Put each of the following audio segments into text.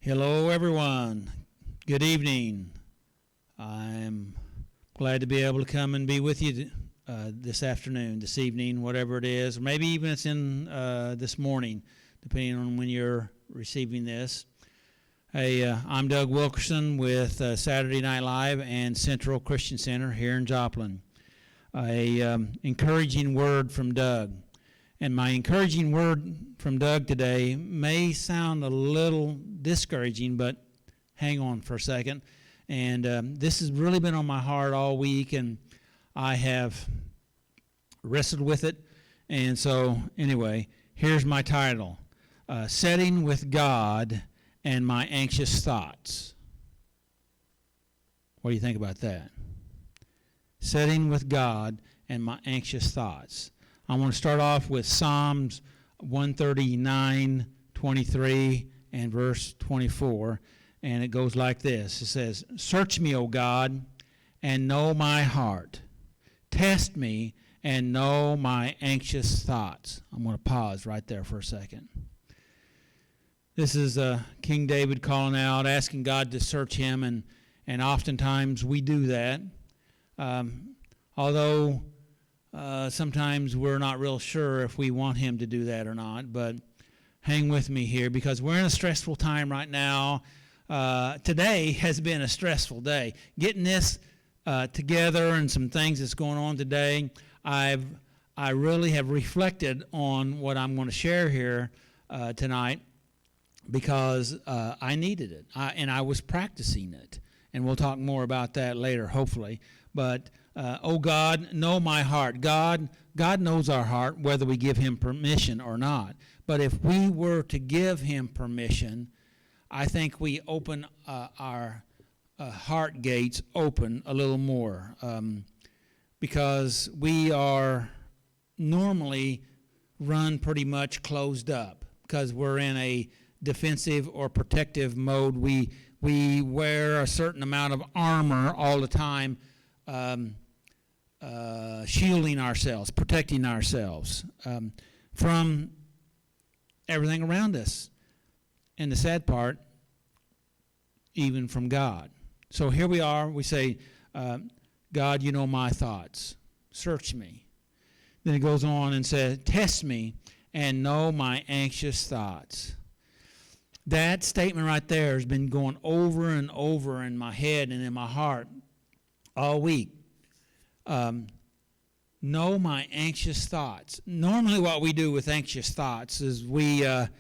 Hello, everyone. Good evening. I'm glad to be able to come and be with you this afternoon, this evening, whatever it is. Or maybe even it's in this morning, depending on when you're receiving this. Hey, I'm Doug Wilkerson with Saturday Night Live and Central Christian Center here in Joplin. Encouraging word from Doug. And my encouraging word from Doug today may sound a little discouraging, but hang on for a second. And this has really been on my heart all week, and I have wrestled with it. And so, anyway, here's my title, Setting with God and My Anxious Thoughts. What do you think about that? Setting with God and My Anxious Thoughts. I want to start off with Psalms 139:23 and verse 24, and it goes like this. It says, "Search me, O God, and know my heart. Test me and know my anxious thoughts." I'm going to pause right there for a second. This is King David calling out, asking God to search him, and oftentimes we do that. Although sometimes we're not real sure if we want him to do that or not, but hang with me here because we're in a stressful time right now. Today has been a stressful day. Getting this together and some things that's going on today, I really have reflected on what I'm going to share here tonight because I needed it, and I was practicing it, and we'll talk more about that later, hopefully. But oh God, know my heart. God knows our heart, whether we give him permission or not. But if we were to give him permission, I think we open our heart gates open a little more because we are normally run pretty much closed up because we're in a defensive or protective mode. We wear a certain amount of armor all the time, shielding ourselves, protecting ourselves from everything around us. And the sad part, even from God. So here we are, we say, God, you know my thoughts. Search me. Then it goes on and says, test me and know my anxious thoughts. That statement right there has been going over and over in my head and in my heart all week. Know my anxious thoughts. Normally what we do with anxious thoughts is well,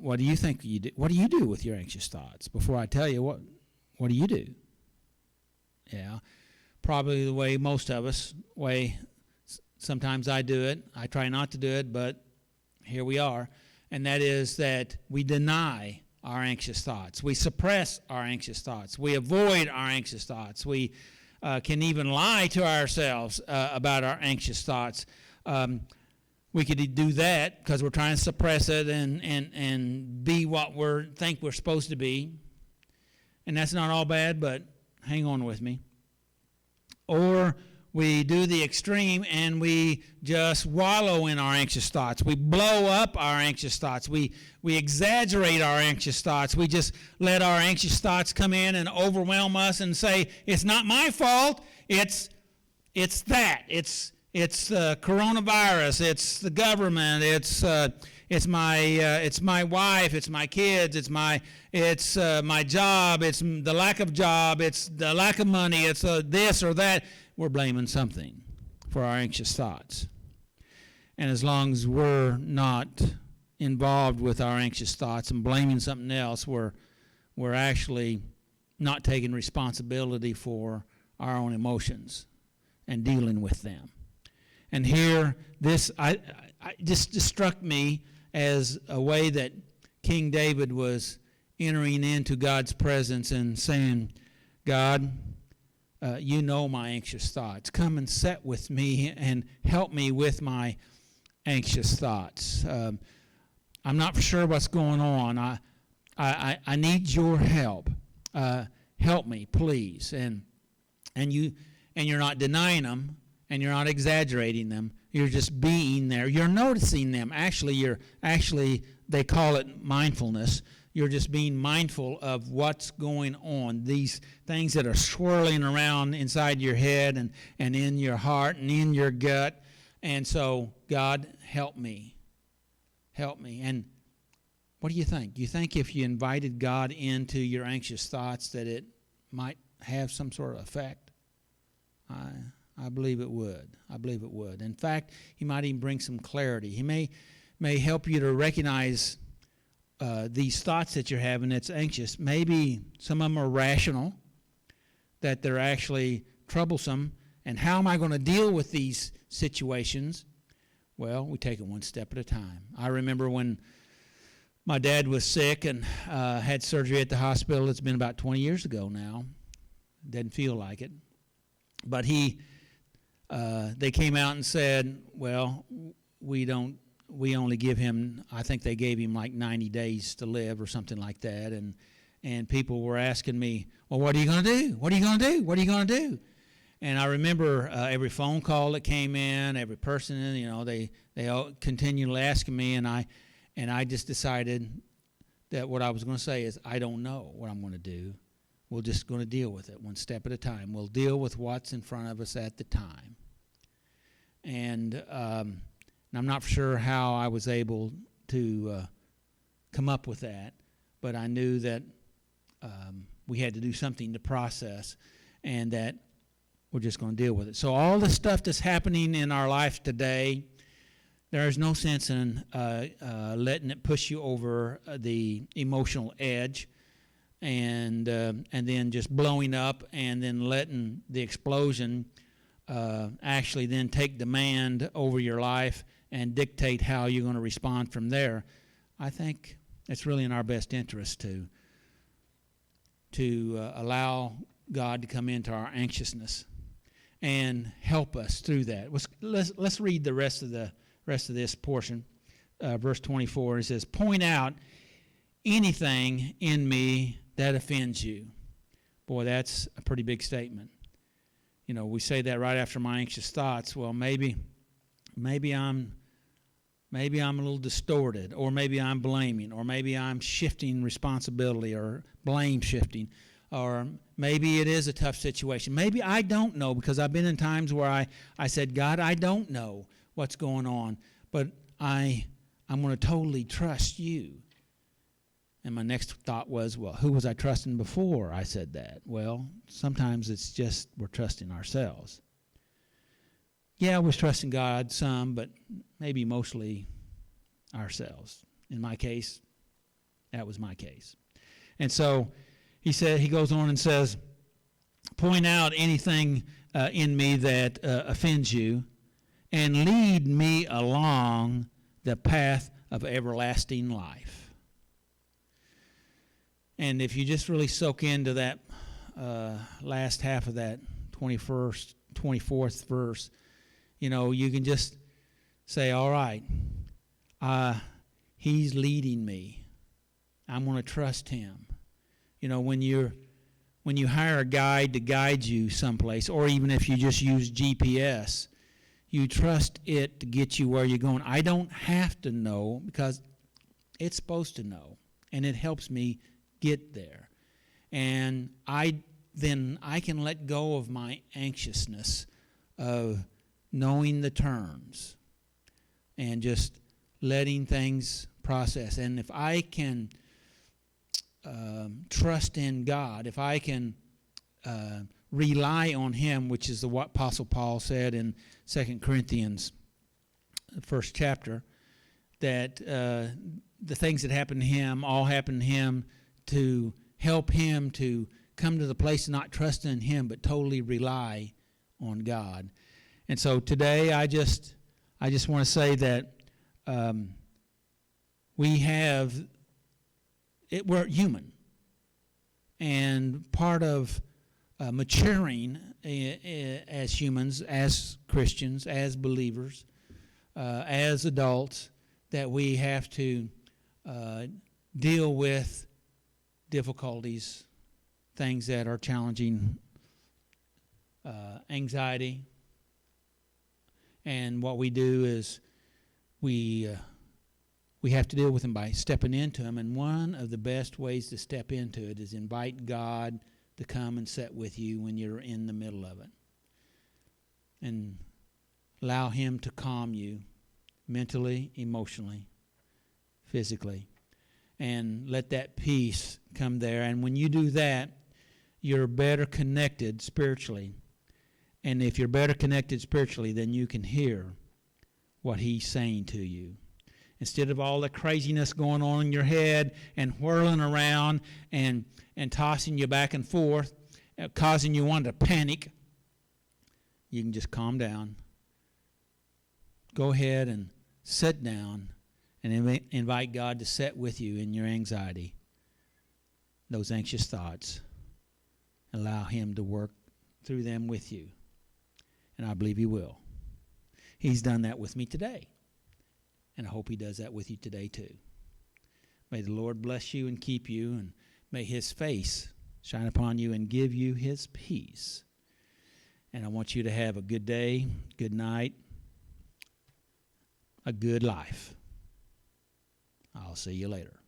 what do you think you do? What do you do with your anxious thoughts? Before I tell you, what do you do? Yeah, probably the way most of us, sometimes I do it. I try not to do it, but here we are. And that is that we deny our anxious thoughts. We suppress our anxious thoughts. We avoid our anxious thoughts. We can even lie to ourselves about our anxious thoughts. We could do that because we're trying to suppress it and be what we think we're supposed to be. And that's not all bad, but hang on with me. Or we do the extreme and we just wallow in our anxious thoughts. We blow up our anxious thoughts. We exaggerate our anxious thoughts. We just let our anxious thoughts come in and overwhelm us and say, it's not my fault. It's that. It's coronavirus. It's the government. It's my wife. It's my kids. It's my job. It's the lack of job. It's the lack of money. It's this or that. We're blaming something for our anxious thoughts. And as long as we're not involved with our anxious thoughts and blaming something else, we're actually not taking responsibility for our own emotions and dealing with them. And here, this just struck me as a way that King David was entering into God's presence and saying, God, you know my anxious thoughts. Come and sit with me and help me with my anxious thoughts. I'm not for sure what's going on. I need your help. Help me, please. And you're not denying them, and you're not exaggerating them. You're just being there. You're noticing them. Actually, they call it mindfulness. You're just being mindful of what's going on, these things that are swirling around inside your head and in your heart and in your gut. And so, God, help me. Help me. And what do you think? Do you think if you invited God into your anxious thoughts that it might have some sort of effect? I believe it would. I believe it would. In fact, He might even bring some clarity. He may help you to recognize these thoughts that you're having that's anxious. Maybe some of them are rational, that they're actually troublesome. And how am I going to deal with these situations? Well, we take it one step at a time. I remember when my dad was sick and had surgery at the hospital. It's been about 20 years ago now. Didn't feel like it. But they came out and said, well, we only give him, I think they gave him like 90 days to live or something like that. And people were asking me, well, what are you going to do? What are you going to do? What are you going to do? And I remember every phone call that came in, every person, they all continually asking me, and I just decided that what I was going to say is, I don't know what I'm going to do. We're just going to deal with it one step at a time. We'll deal with what's in front of us at the time. And I'm not sure how I was able to come up with that, but I knew that we had to do something to process, and that we're just going to deal with it. So all the stuff that's happening in our life today, there is no sense in letting it push you over the emotional edge, and then just blowing up, and then letting the explosion actually then take demand over your life and dictate how you're going to respond from there. I think it's really in our best interest to allow God to come into our anxiousness and help us through that. Let's read the rest of this portion, verse 24. It says, "Point out anything in me that offends you." Boy, that's a pretty big statement. We say that right after my anxious thoughts. Well, maybe I'm a little distorted, or maybe I'm blaming, or maybe I'm shifting responsibility, or blame shifting, or maybe it is a tough situation. Maybe I don't know, because I've been in times where I said, God, I don't know what's going on, but I'm going to totally trust you. And my next thought was, well, who was I trusting before I said that? Well, sometimes it's just we're trusting ourselves. Yeah, I was trusting God some, but maybe mostly ourselves. In my case, that was my case. And so he goes on and says, point out anything in me that offends you, and lead me along the path of everlasting life. And if you just really soak into that last half of that 24th verse, you can just say, all right, He's leading me. I'm going to trust Him. When you hire a guide to guide you someplace, or even if you just use GPS, you trust it to get you where you're going. I don't have to know, because it's supposed to know, and it helps me get there. And I can let go of my anxiousness of knowing the terms and just letting things process. And if I can trust in God, if I can rely on Him, which is what Apostle Paul said in 2 Corinthians, the first chapter, that the things that happen to him all happen to him to help him to come to the place of not trusting in Him, but totally rely on God. And so today I just want to say that we're human. And part of maturing as humans, as Christians, as believers, as adults, that we have to deal with difficulties, things that are challenging, anxiety. And what we do is we we have to deal with them by stepping into them. And one of the best ways to step into it is invite God to come and sit with you when you're in the middle of it. And allow him to calm you mentally, emotionally, physically. And let that peace come there. And when you do that, you're better connected spiritually. And if you're better connected spiritually, then you can hear what he's saying to you. Instead of all the craziness going on in your head and whirling around and tossing you back and forth, causing you want to panic, you can just calm down. Go ahead and sit down and invite God to sit with you in your anxiety, those anxious thoughts. Allow him to work through them with you. And I believe he will. He's done that with me today. And I hope he does that with you today too. May the Lord bless you and keep you, and may his face shine upon you and give you his peace. And I want you to have a good day, good night, a good life. I'll see you later.